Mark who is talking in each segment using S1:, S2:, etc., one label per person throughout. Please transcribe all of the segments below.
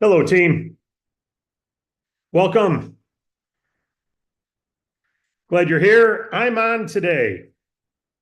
S1: Hello, team. Welcome. Glad you're here. I'm on today.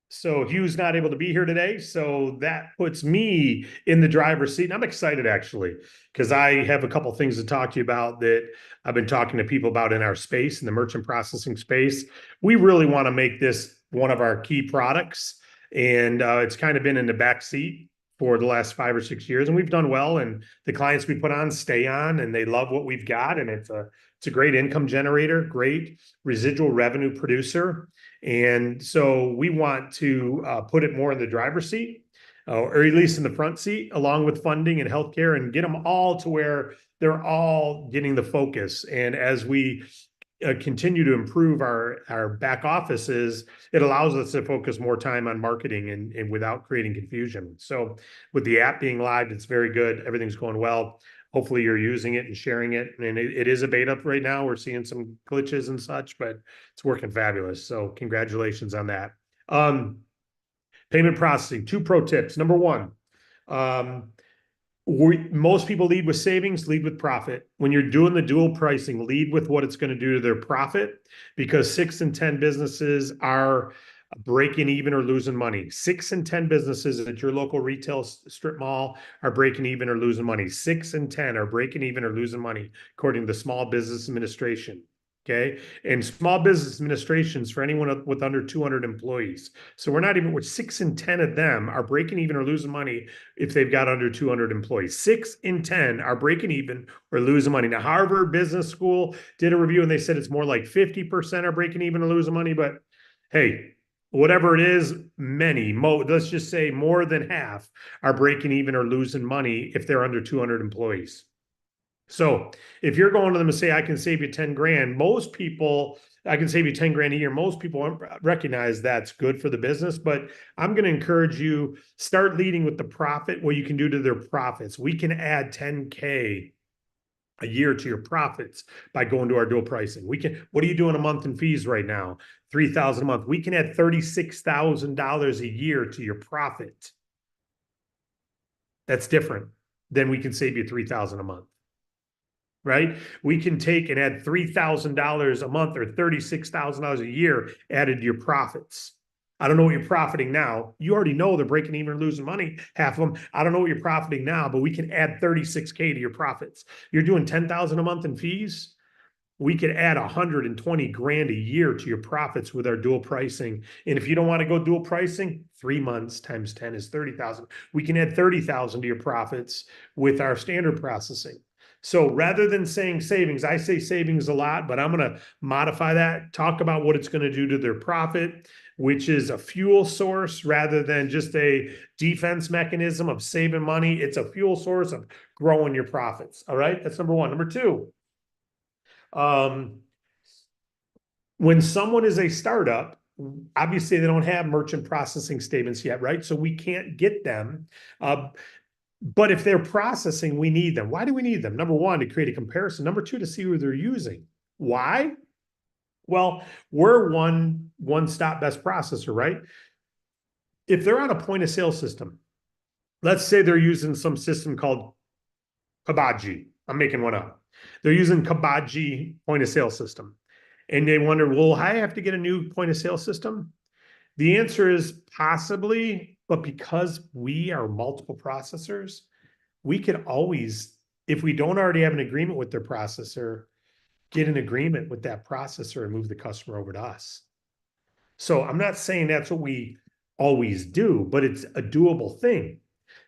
S1: So Hugh's not able to be here today. So that puts me in the driver's seat. And I'm excited actually, because I have a couple things to talk to you about that I've been talking to people about in our space, in the merchant processing space. We really want to make this one of our key products. And it's kind of been in the back seat for the last 5 or 6 years. And we've done well. And the clients we put on stay on and they love what we've got. And it's a great income generator, great residual revenue producer. And so we want to put it more in the driver's seat, or at least in the front seat, along with funding and healthcare, and get them all to where they're all getting the focus. And as we continue to improve our back offices, it allows us to focus more time on marketing and without creating confusion. So with the app being live, it's very good. Everything's going well. Hopefully you're using it and sharing it. And it is a beta right now. We're seeing some glitches and such, but it's working fabulous. So congratulations on that. Payment processing, 2 pro tips. Number one, um, most people lead with savings, lead with profit. When you're doing the dual pricing, lead with what it's going to do to their profit, because 6 in 10 businesses are breaking even or losing money. 6 in 10 businesses at your local retail strip mall are breaking even or losing money. 6 in 10 are breaking even or losing money, according to the Small Business Administration. Okay. And small business administrations for anyone with under 200 employees. So we're not even, with 6 in 10 of them are breaking even or losing money if they've got under 200 employees. 6 in 10 are breaking even or losing money. Now, Harvard Business School did a review and they said it's more like 50% are breaking even or losing money. But hey, whatever it is, let's just say more than half are breaking even or losing money if they're under 200 employees. So if you're going to them and say, I can save you 10 grand, most people, I can save you 10 grand a year. Most people recognize that's good for the business, but I'm going to encourage you, start leading with the profit, what you can do to their profits. We can add 10K a year to your profits by going to our dual pricing. What are you doing a month in fees right now? 3,000 a month. We can add $36,000 a year to your profit. That's different than we can save you 3,000 a month. Right? We can take and add $3,000 a month or $36,000 a year added to your profits. I don't know what you're profiting now. You already know they're breaking even or losing money, half of them. I don't know what you're profiting now, but we can add 36K to your profits. You're doing 10,000 a month in fees. We could add 120 grand a year to your profits with our dual pricing. And if you don't want to go dual pricing, 3 months times 10 is 30,000. We can add 30,000 to your profits with our standard processing. So rather than saying savings, I say savings a lot, but I'm going to modify that, talk about what it's going to do to their profit, which is a fuel source rather than just a defense mechanism of saving money. It's a fuel source of growing your profits. All right. That's number one. Number two, when someone is a startup, obviously they don't have merchant processing statements yet, right? So we can't get them. But if they're processing, we need them. Why do we need them? Number one, to create a comparison. Number two, to see who they're using. Why? Well, we're one-stop best processor, right? If they're on a point of sale system, let's say they're using some system called Kabaji. I'm making one up. They're using Kabaji point of sale system. And they wonder, well, I have to get a new point of sale system? The answer is possibly, but because we are multiple processors, we could always, if we don't already have an agreement with their processor, get an agreement with that processor and move the customer over to us. So I'm not saying that's what we always do, but it's a doable thing.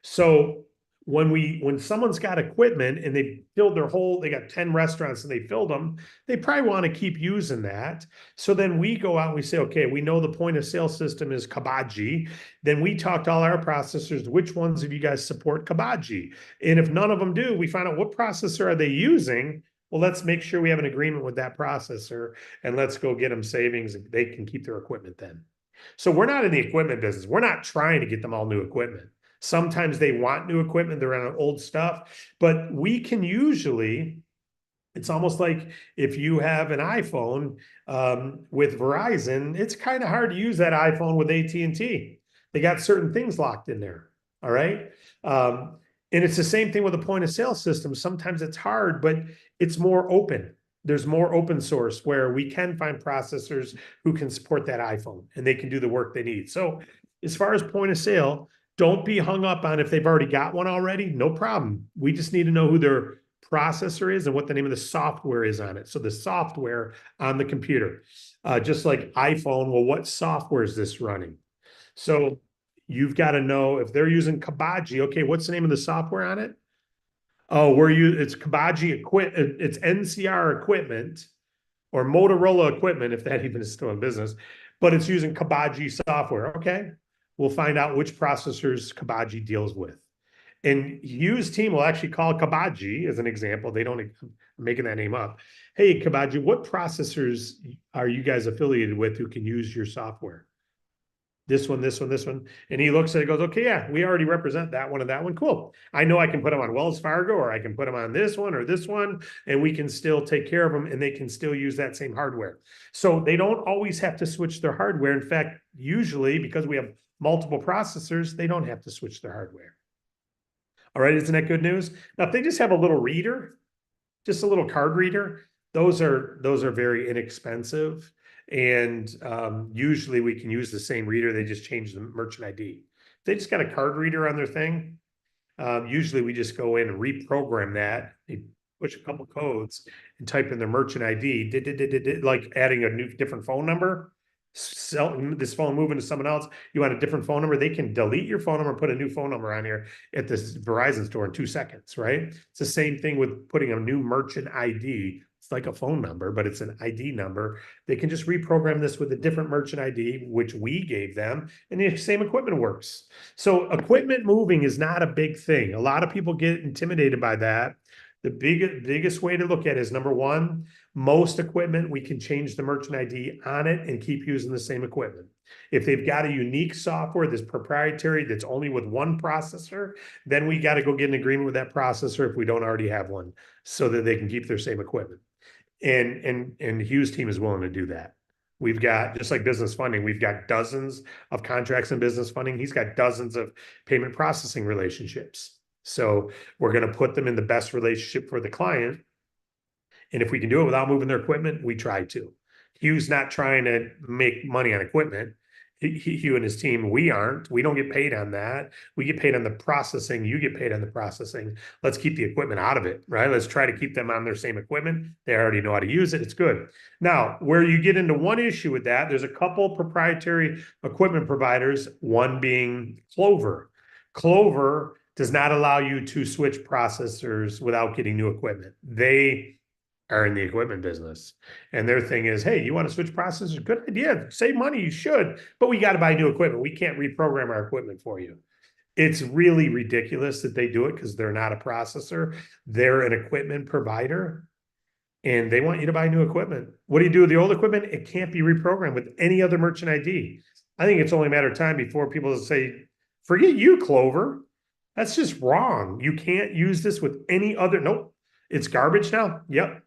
S1: So when someone's got equipment and they got 10 restaurants and they filled them, they probably want to keep using that. So then we go out and we say, okay, we know the point of sale system is Kabaji. Then we talk to all our processors, which ones of you guys support Kabaji? And if none of them do, we find out what processor are they using. Well, let's make sure we have an agreement with that processor and let's go get them savings. They can keep their equipment then. So we're not in the equipment business. We're not trying to get them all new equipment. Sometimes they want new equipment. They're on old stuff, but we can usually, it's almost like if you have an iPhone with Verizon, it's kind of hard to use that iPhone with AT&T. They got certain things locked in there. All right. And it's the same thing with a point of sale system. Sometimes it's hard, but it's more open. There's more open source where we can find processors who can support that iPhone and they can do the work they need. So as far as point of sale, don't be hung up on if they've already got one already. No problem. We just need to know who their processor is and what the name of the software is on it. So the software on the computer, just like iPhone, well, what software is this running? So you've got to know if they're using Kabaji. Okay, what's the name of the software on it? Oh, it's Kabaji equipment. It's NCR equipment or Motorola equipment, if that even is still in business, but it's using Kabaji software. Okay, we'll find out which processors Kabaji deals with. And Hugh's team will actually call Kabaji as an example. They don't, I'm making that name up. Hey, Kabaji, what processors are you guys affiliated with who can use your software? This one, this one, this one. And he looks at it, goes, okay, yeah, we already represent that one and that one. Cool. I know I can put them on Wells Fargo, or I can put them on this one or this one, and we can still take care of them and they can still use that same hardware. So they don't always have to switch their hardware. In fact, usually because we have multiple processors, they don't have to switch their hardware. All right, isn't that good news? Now, if they just have a little reader, just a little card reader, those are very inexpensive. And usually we can use the same reader. They just change the merchant ID. If they just got a card reader on their thing, usually we just go in and reprogram that. They push a couple codes and type in their merchant ID, like adding a new different phone number. Sell this phone, moving to someone else. You want a different phone number? They can delete your phone number, put a new phone number on here at this Verizon store in 2 seconds, right? It's the same thing with putting a new merchant ID. It's like a phone number, but it's an ID number. They can just reprogram this with a different merchant ID, which we gave them, and the same equipment works. So equipment moving is not a big thing. A lot of people get intimidated by that. The biggest way to look at it is number one, most equipment, we can change the merchant ID on it and keep using the same equipment. If they've got a unique software that's proprietary, that's only with one processor, then we got to go get an agreement with that processor if we don't already have one, so that they can keep their same equipment. And Hugh's team is willing to do that. We've got, just like business funding, we've got dozens of contracts in business funding. He's got dozens of payment processing relationships. So we're going to put them in the best relationship for the client. And if we can do it without moving their equipment, we try to. Hugh's not trying to make money on equipment. Hugh and his team, we aren't. We don't get paid on that. We get paid on the processing. You get paid on the processing. Let's keep the equipment out of it, right? Let's try to keep them on their same equipment. They already know how to use it. It's good. Now, where you get into one issue with that, there's a couple proprietary equipment providers, one being Clover. Clover does not allow you to switch processors without getting new equipment. They are in the equipment business. And their thing is, hey, you want to switch processors? Good idea. Save money, you should, but we got to buy new equipment. We can't reprogram our equipment for you. It's really ridiculous that they do it because they're not a processor. They're an equipment provider and they want you to buy new equipment. What do you do with the old equipment? It can't be reprogrammed with any other merchant ID. I think it's only a matter of time before people say, forget you, Clover. That's just wrong. You can't use this with any other. Nope. It's garbage now. Yep.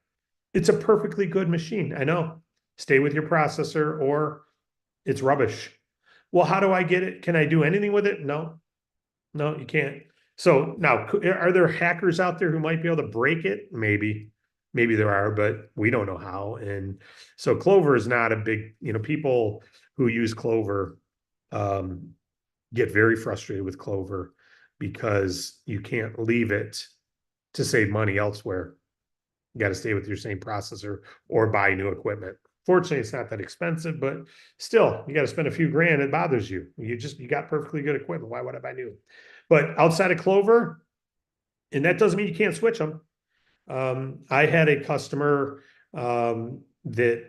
S1: It's a perfectly good machine. I know. Stay with your processor or it's rubbish. Well, how do I get it? Can I do anything with it? No, no, you can't. So now, are there hackers out there who might be able to break it? Maybe there are, but we don't know how. And so Clover is not a big, people who use Clover get very frustrated with Clover because you can't leave it to save money elsewhere. You got to stay with your same processor or buy new equipment. Fortunately, it's not that expensive, but still, you got to spend a few grand. It bothers you. You got perfectly good equipment. Why would I buy new? But outside of Clover, and that doesn't mean you can't switch them. I had a customer that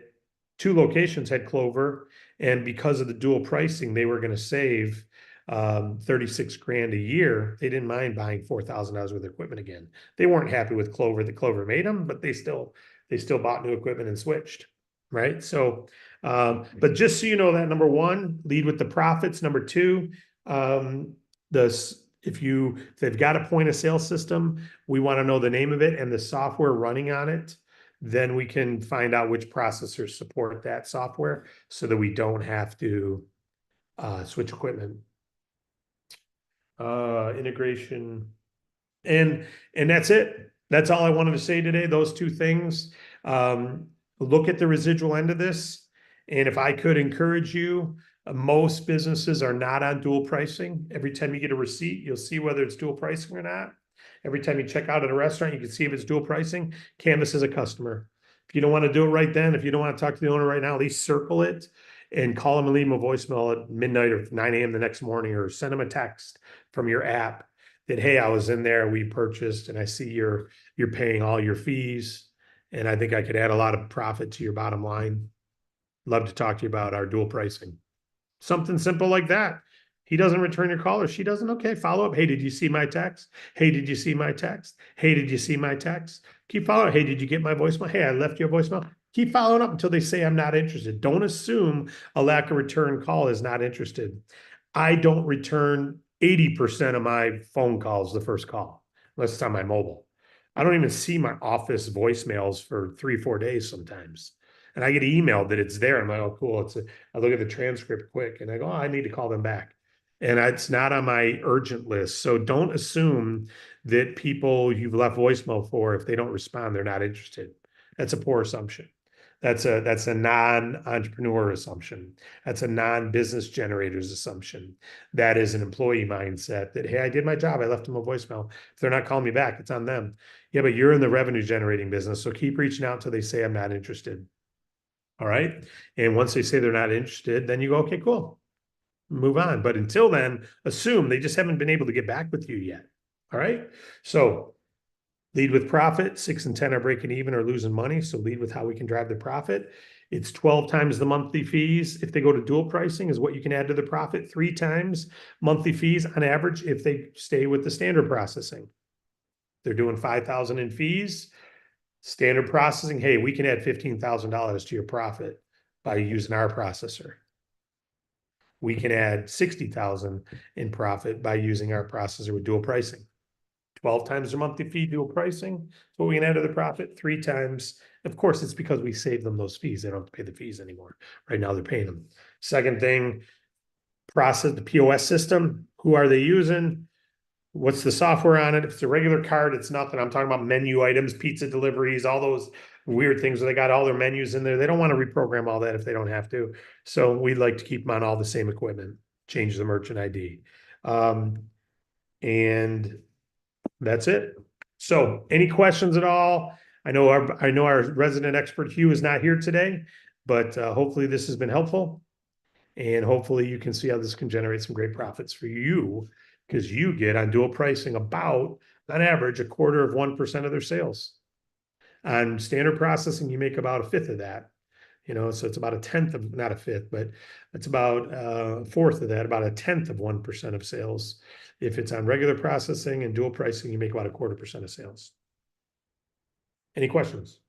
S1: 2 locations had Clover, and because of the dual pricing, they were going to save 36 grand a year. They didn't mind buying $4,000 worth of equipment again. They weren't happy with Clover that Clover made them, but they still bought new equipment and switched. Right. So, but just so you know that number one, lead with the profits. Number two, if they've got a point of sale system, we want to know the name of it and the software running on it. Then we can find out which processors support that software so that we don't have to switch equipment. Integration. And that's it. That's all I wanted to say today. Those two things. Um, Look at the residual end of this. And if I could encourage you, most businesses are not on dual pricing. Every time you get a receipt, you'll see whether it's dual pricing or not. Every time you check out at a restaurant, you can see if it's dual pricing. Canvas is a customer. If you don't want to do it right then, if you don't want to talk to the owner right now, at least circle it and call them and leave them a voicemail at midnight or 9 a.m. the next morning, or send them a text from your app that, hey, I was in there, we purchased, and I see you're paying all your fees, and I think I could add a lot of profit to your bottom line. Love to talk to you about our dual pricing. Something simple like that. He doesn't return your call or she doesn't. Okay, follow up. Hey, did you see my text? Hey, did you see my text? Hey, did you see my text? Keep following. Hey, did you get my voicemail? Hey, I left your voicemail. Keep following up until they say I'm not interested. Don't assume a lack of return call is not interested. I don't return 80% of my phone calls the first call, unless it's on my mobile. I don't even see my office voicemails for 3, 4 days sometimes. And I get emailed that it's there. I'm like, oh, cool. I look at the transcript quick and I go, oh, I need to call them back. And it's not on my urgent list. So don't assume that people you've left voicemail for, if they don't respond, they're not interested. That's a poor assumption. That's a non-entrepreneur assumption. That's a non-business generator's assumption. That is an employee mindset that, hey, I did my job. I left them a voicemail. If they're not calling me back, it's on them. Yeah, but you're in the revenue generating business. So keep reaching out until they say I'm not interested. All right. And once they say they're not interested, then you go, okay, cool. Move on. But until then, assume they just haven't been able to get back with you yet. All right. So lead with profit. 6 and 10 are breaking even or losing money. So lead with how we can drive the profit. It's 12 times the monthly fees. If they go to dual pricing, is what you can add to the profit. 3 times monthly fees on average if they stay with the standard processing. They're doing 5,000 in fees. Standard processing, hey, we can add $15,000 to your profit by using our processor. We can add 60,000 in profit by using our processor with dual pricing. 12 times their monthly fee, dual pricing. So we can add to the profit 3 times. Of course, it's because we save them those fees. They don't have to pay the fees anymore. Right now, they're paying them. Second thing, process the POS system. Who are they using? What's the software on it? If it's a regular card, it's nothing. I'm talking about menu items, pizza deliveries, all those weird things where they got all their menus in there. They don't want to reprogram all that if they don't have to. So we'd like to keep them on all the same equipment, change the merchant ID. And that's it. So any questions at all? I know our resident expert Hugh is not here today, but hopefully this has been helpful. And hopefully you can see how this can generate some great profits for you, because you get on dual pricing about, on average, 1/4% of their sales. On standard processing, you make about 1/5 of that. So it's about 1/10 of, not a fifth, but it's about a fourth of that, about 1/10 of 1% of sales. If it's on regular processing and dual pricing, you make about 1/4% of sales. Any questions?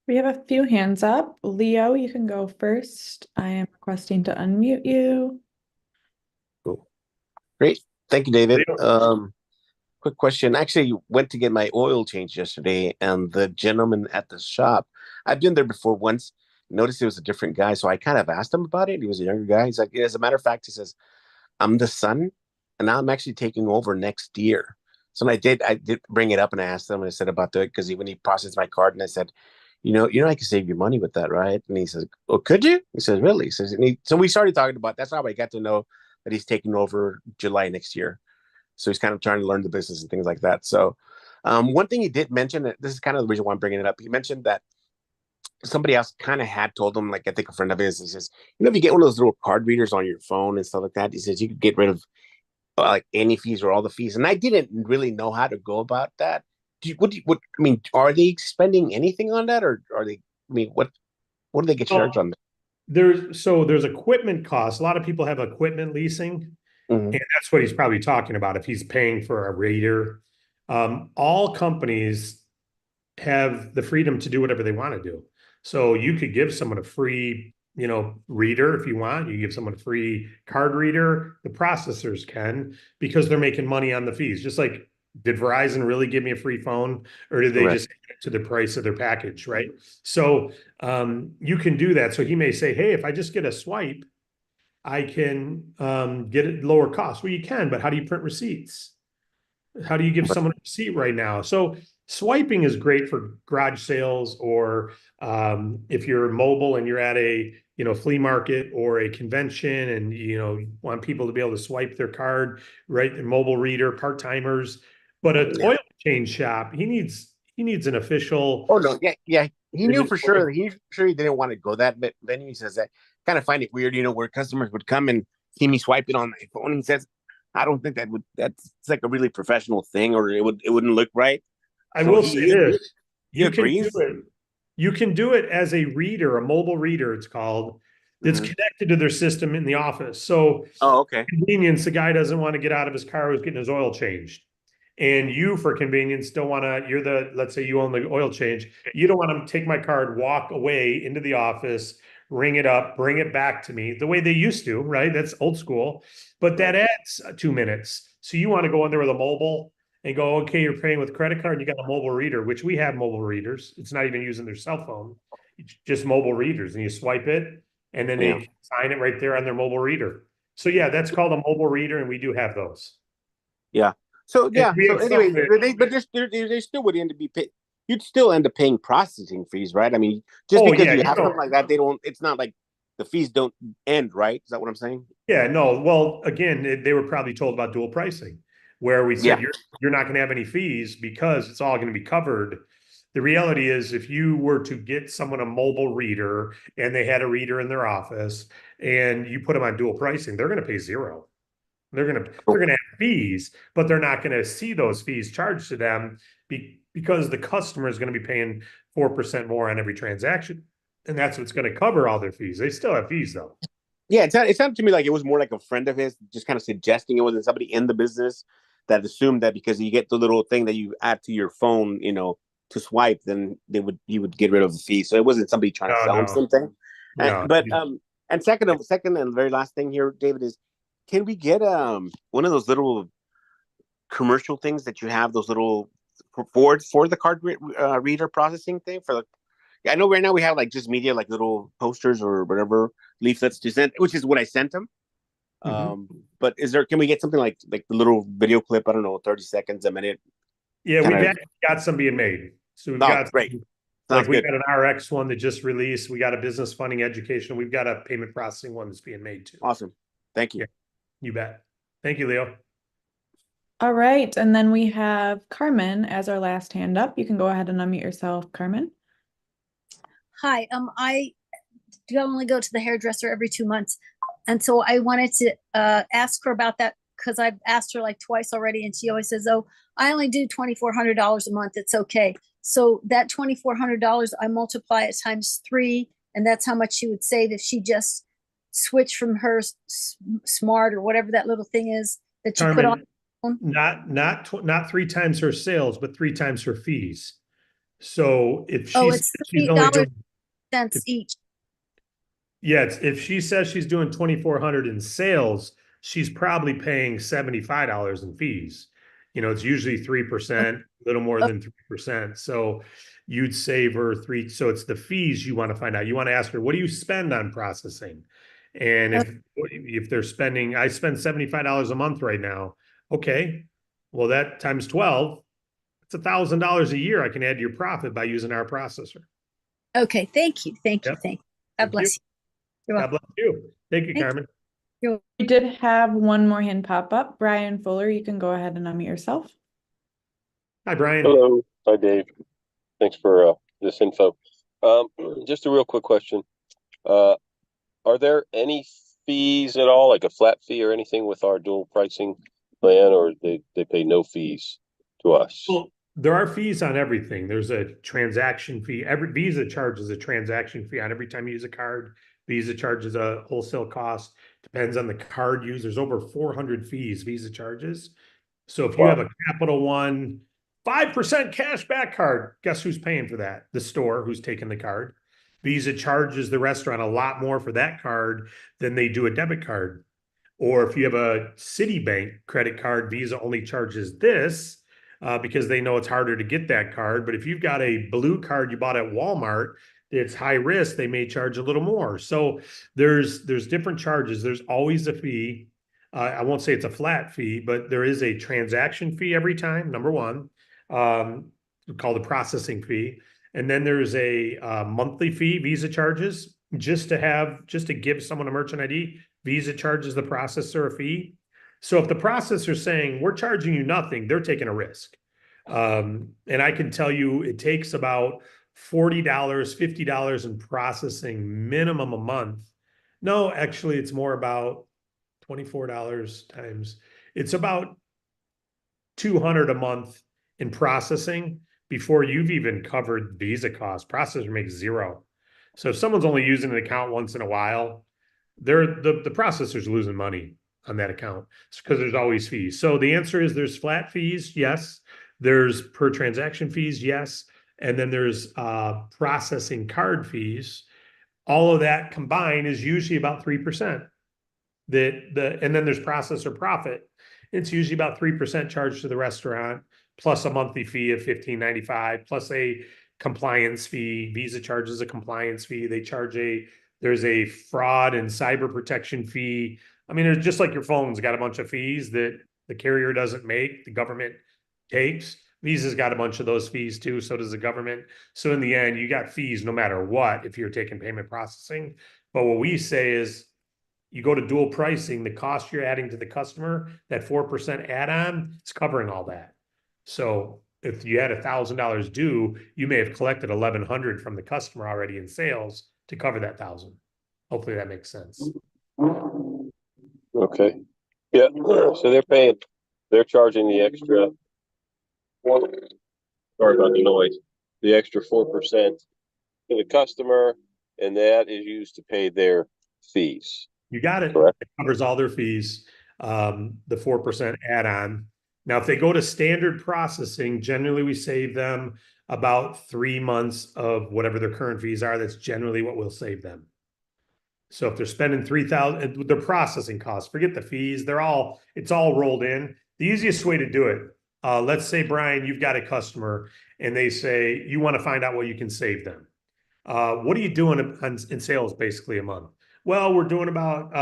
S2: We have a few hands up. Leo, you can go first. I am requesting to unmute you.
S3: Cool. Great. Thank you, David.
S1: Leo?
S3: Quick question. I actually went to get my oil changed yesterday, and the gentleman at the shop, I've been there before once, noticed it was a different guy. So I kind of asked him about it. He was a younger guy. He's like, as a matter of fact, he says, I'm the son, and now I'm actually taking over next year. So I did bring it up and I asked him and I said about that because when he processed my card and I said, I can save you money with that, right? And he says, "Oh, could you?" He says, "Really?" He says, so we started talking about. That's how I got to know that he's taking over July next year. So he's kind of trying to learn the business and things like that. So one thing he did mention, this is kind of the reason why I'm bringing it up. He mentioned that somebody else kind of had told him, like I think a friend of his, he says, if you get one of those little card readers on your phone and stuff like that, he says you could get rid of like any fees or all the fees. And I didn't really know how to go about that. I mean, are they spending anything on that, or are they? I mean, what do they get charged on that?
S1: There's equipment costs. A lot of people have equipment leasing.
S3: Mm-hmm.
S1: And that's what he's probably talking about if he's paying for a reader. All companies have the freedom to do whatever they want to do. So you could give someone a free, reader if you want. You give someone a free card reader. The processors can, because they're making money on the fees. Just like, did Verizon really give me a free phone, or did they
S3: Right.
S1: just add it to the price of their package, right? So you can do that. So he may say, hey, if I just get a swipe, I can get it lower cost. Well, you can, but how do you print receipts? How do you give someone a receipt right now? So swiping is great for garage sales, or if you're mobile and you're at a flea market or a convention, and want people to be able to swipe their card, right? Their mobile reader, part timers. But a
S3: Yeah.
S1: oil change shop, he needs an official.
S3: Oh no, yeah, yeah. He knew for sure. He didn't want to go that venue. He says that kind of find it weird, where customers would come and see me swipe it on my phone. He says, I don't think that's like a really professional thing, or it wouldn't look right.
S1: I
S3: So
S1: will say this:
S3: he
S1: you can do
S3: agrees.
S1: it. You can do it as a reader, a mobile reader, it's called, that's
S3: Mhm.
S1: connected to their system in the office. So
S3: Oh, okay.
S1: convenience, the guy doesn't want to get out of his car who's getting his oil changed. And you, for convenience, don't want to, let's say you own the oil change. You don't want to take my card, walk away into the office, ring it up, bring it back to me the way they used to, right? That's old school, but that
S3: Right.
S1: adds 2 minutes. So you want to go in there with a mobile and go, okay, you're paying with credit card. You got a mobile reader, which we have mobile readers. It's not even using their cell phone. It's just mobile readers, and you swipe it, and then
S3: Yeah.
S1: they sign it right there on their mobile reader. So yeah, that's called a mobile reader, and we do have those.
S3: Yeah. So
S1: And
S3: yeah.
S1: we
S3: So
S1: have some
S3: anyway,
S1: that,
S3: they still would end up be paid. You'd still end up paying processing fees, right? I mean, just
S1: oh
S3: because
S1: yeah,
S3: you have something like that, they don't. It's not like the fees don't end, right? Is that what I'm saying?
S1: yeah, no. Well, again, they were probably told about dual pricing, where we said
S3: Yeah.
S1: you're not going to have any fees because it's all going to be covered. The reality is, if you were to get someone a mobile reader and they had a reader in their office, and you put them on dual pricing, they're going to pay zero. They're gonna have fees, but they're not going to see those fees charged to them because the customer is going to be paying 4% more on every transaction, and that's what's going to cover all their fees. They still have fees though.
S3: Yeah, it sounded to me like it was more like a friend of his just kind of suggesting. It wasn't somebody in the business that assumed that because you get the little thing that you add to your phone, to swipe, then he would get rid of the fee. So it wasn't somebody trying to
S1: No,
S3: sell him
S1: no,
S3: something.
S1: no.
S3: And second and very last thing here, David, is can we get one of those little commercial things that you have, those little for the card reader processing thing for the. Yeah, I know right now we have like just media, like little posters or whatever leaflets to send, which is what I sent them.
S1: Mhm.
S3: But can we get something like the little video clip? I don't know, 30 seconds, a minute,
S1: Yeah,
S3: kind
S1: we've
S3: of.
S1: actually got some being made. So we've
S3: Oh,
S1: got
S3: great,
S1: like
S3: sounds
S1: we've
S3: good,
S1: got an RX one that just released. We got a business funding education. We've got a payment processing one that's being made too.
S3: awesome, thank you.
S1: Yeah, you bet. Thank you, Leo.
S2: All right, and then we have Carmen as our last hand up. You can go ahead and unmute yourself, Carmen.
S4: Hi, I do only go to the hairdresser every 2 months. And so I wanted to ask her about that because I've asked her like twice already, and she always says, "Oh, I only do $2,400 a month. It's okay." So that $2,400, I multiply it times 3, and that's how much she would save if she just switched from her smart or whatever that little thing is that you put on.
S1: Carmen, not 3 times her sales, but 3 times her fees. So if
S4: Oh,
S1: she's
S4: it's
S1: she's
S4: three
S1: only
S4: dollars
S1: doing
S4: cents each.
S1: yeah, if she says she's doing 2,400 in sales, she's probably paying $75 in fees. It's usually 3%, a little more
S4: Oh,
S1: than 3%. So you'd save her three. So it's the fees you want to find out. You want to ask her, what do you spend on processing? And
S4: oh,
S1: if they're spending, I spend $75 a month right now. Okay. Well, that times 12, it's $1,000 a year I can add to your profit by using our processor.
S4: okay, thank you, thank you,
S1: Yep.
S4: thank you. God
S1: Thank you.
S4: bless you. You're
S1: God
S4: welcome.
S1: bless you. Thank you,
S4: Thank
S1: Carmen.
S4: you.
S2: We did have one more hand pop up. Brian Fuller, you can go ahead and unmute yourself.
S1: Hi, Brian.
S5: Hello. Hi, Dave. Thanks for this info. Um, just a real quick question. Uh, are there any fees at all, like a flat fee or anything with our dual pricing plan, or they pay no fees to us?
S1: Well, there are fees on everything. There's a transaction fee. Every Visa charges a transaction fee on every time you use a card. Visa charges a wholesale cost. Depends on the card used. There's over 400 fees Visa charges. So if you have
S5: Wow.
S1: a Capital One 5% cash back card, guess who's paying for that? The store who's taking the card. Visa charges the restaurant a lot more for that card than they do a debit card. Or if you have a Citibank credit card, Visa only charges this because they know it's harder to get that card. But if you've got a blue card you bought at Walmart, it's high risk, they may charge a little more. So there's different charges. There's always a fee. I won't say it's a flat fee, but there is a transaction fee every time, number one, called a processing fee. And then there's a monthly fee, Visa charges, just to give someone a merchant ID. Visa charges the processor a fee. So if the processor's saying, we're charging you nothing, they're taking a risk. And I can tell you it takes about $40, $50 in processing minimum a month. No, actually, it's more about $24 times. It's about 200 a month in processing before you've even covered Visa costs. Processor makes zero. So if someone's only using an account once in a while, the processor's losing money on that account because there's always fees. So the answer is there's flat fees, yes. There's per transaction fees, yes. And then there's processing card fees. All of that combined is usually about 3%. And then there's processor profit. It's usually about 3% charged to the restaurant, plus a monthly fee of $15.95, plus a compliance fee. Visa charges a compliance fee. There's a fraud and cyber protection fee. I mean, there's just like your phone's got a bunch of fees that the carrier doesn't make, the government takes. Visa's got a bunch of those fees too, so does the government. So in the end, you got fees no matter what if you're taking payment processing. But what we say is you go to dual pricing, the cost you're adding to the customer, that 4% add-on, it's covering all that. So if you had $1,000 due, you may have collected 1,100 from the customer already in sales to cover that 1,000. Hopefully that makes sense.
S5: Okay. Yeah. So they're charging the extra. Sorry about the noise. The extra 4% to the customer, and that is used to pay their fees.
S1: You got it.
S5: Correct.
S1: It covers all their fees, the 4% add-on. Now, if they go to standard processing, generally we save them about 3 months of whatever their current fees are. That's generally what we'll save them. So if they're spending 3,000, their processing costs, forget the fees, it's all rolled in. The easiest way to do it, let's say, Brian, you've got a customer and they say, you want to find out what you can save them. What are you doing in sales basically a month? Well, we're doing about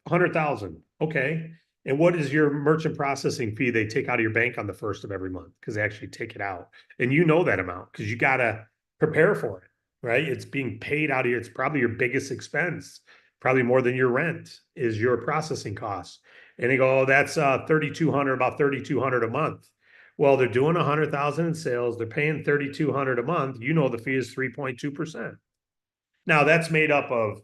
S1: 100,000. Okay. And what is your merchant processing fee they take out of your bank on the first of every month? Because they actually take it out. And you know that amount because you got to prepare for it, right? It's being paid out of it's probably your biggest expense, probably more than your rent is your processing costs. And they go, oh, that's 3,200, about 3,200 a month. Well, they're doing 100,000 in sales. They're paying 3,200 a month. You know, the fee is 3.2%. Now that's made up of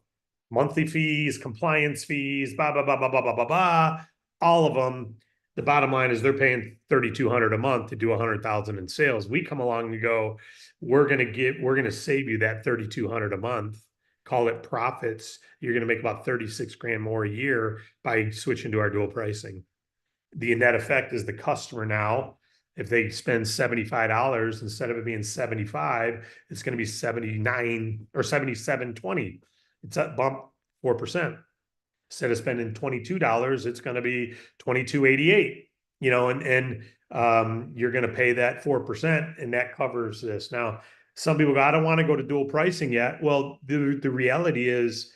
S1: monthly fees, compliance fees, blah, blah, blah, blah, blah, blah, blah, blah, all of them. The bottom line is they're paying 3,200 a month to do 100,000 in sales. We come along and go, we're going to save you that 3,200 a month. Call it profits. You're going to make about 36 grand more a year by switching to our dual pricing. The net effect is the customer now, if they spend $75, instead of it being 75, it's going to be 79 or 77.20. It's a bump 4%. Instead of spending $22, it's going to be 22.88. You know, and you're going to pay that 4%, and that covers this. Now, some people go, I don't want to go to dual pricing yet. Well, the reality is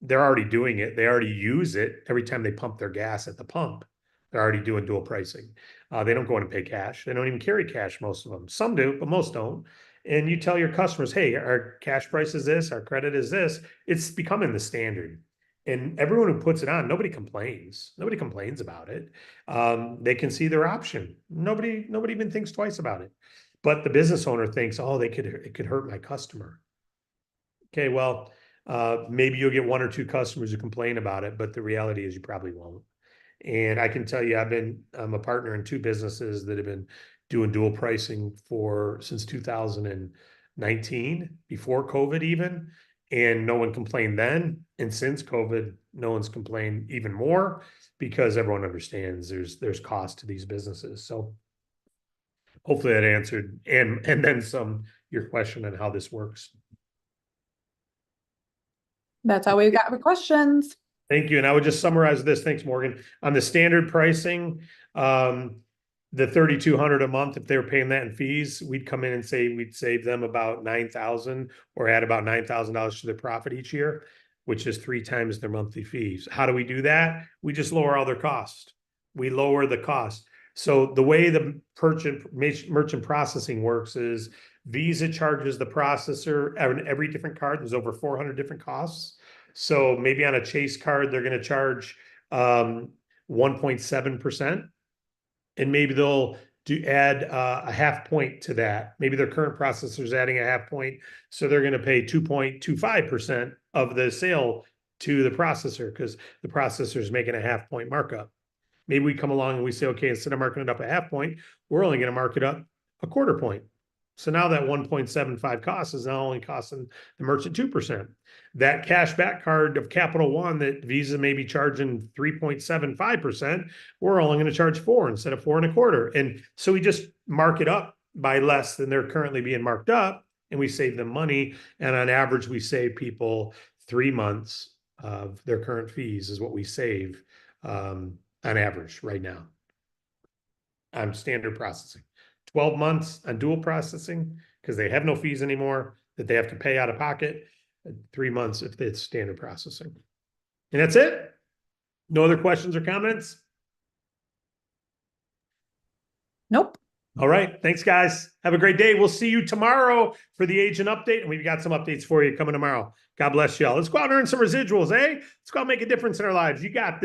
S1: they're already doing it. They already use it every time they pump their gas at the pump. They're already doing dual pricing. They don't go in and pay cash. They don't even carry cash, most of them. Some do, but most don't. And you tell your customers, hey, our cash price is this, our credit is this. It's becoming the standard. And everyone who puts it on, nobody complains. Nobody complains about it. They can see their option. Nobody even thinks twice about it. But the business owner thinks, oh, it could hurt my customer. Okay, well, maybe you'll get one or two customers who complain about it, but the reality is you probably won't. And I can tell you, I'm a partner in two businesses that have been doing dual pricing since 2019, before COVID even, and no one complained then. And since COVID, no one's complained even more because everyone understands there's cost to these businesses. So hopefully that answered and then some your question on how this works.
S2: That's all we've got for questions.
S1: Thank you. And I would just summarize this. Thanks, Morgan. On the standard pricing, the 3,200 a month, if they were paying that in fees, we'd come in and say we'd save them about 9,000 or add about $9,000 to their profit each year. which is 3 times their monthly fees. How do we do that? We just lower all their costs. We lower the cost. So the way the merchant processing works is Visa charges the processor on every different card. There's over 400 different costs. So maybe on a Chase card, they're going to charge 1.7%. And maybe they'll add a half point to that. Maybe their current processor is adding a half point. So they're going to pay 2.25% of the sale to the processor because the processor is making a half point markup. Maybe we come along and we say, okay, instead of marking it up a half point, we're only going to mark it up a quarter point. So now that 1.75 cost is now only costing the merchant 2%. That cashback card of Capital One that Visa may be charging 3.75%, we're only going to charge 4 instead of 4.25. And so we just mark it up by less than they're currently being marked up, and we save them money. And on average, we save people 3 months of their current fees is what we save on average right now on standard processing. 12 months on dual processing because they have no fees anymore that they have to pay out of pocket. 3 months if it's standard processing. And that's it. No other questions or comments?
S2: Nope.
S1: All right. Thanks, guys. Have a great day. We'll see you tomorrow for the agent update. And we've got some updates for you coming tomorrow. God bless y'all. Let's go out and earn some residuals, eh? Let's go out and make a difference in our lives. You got this.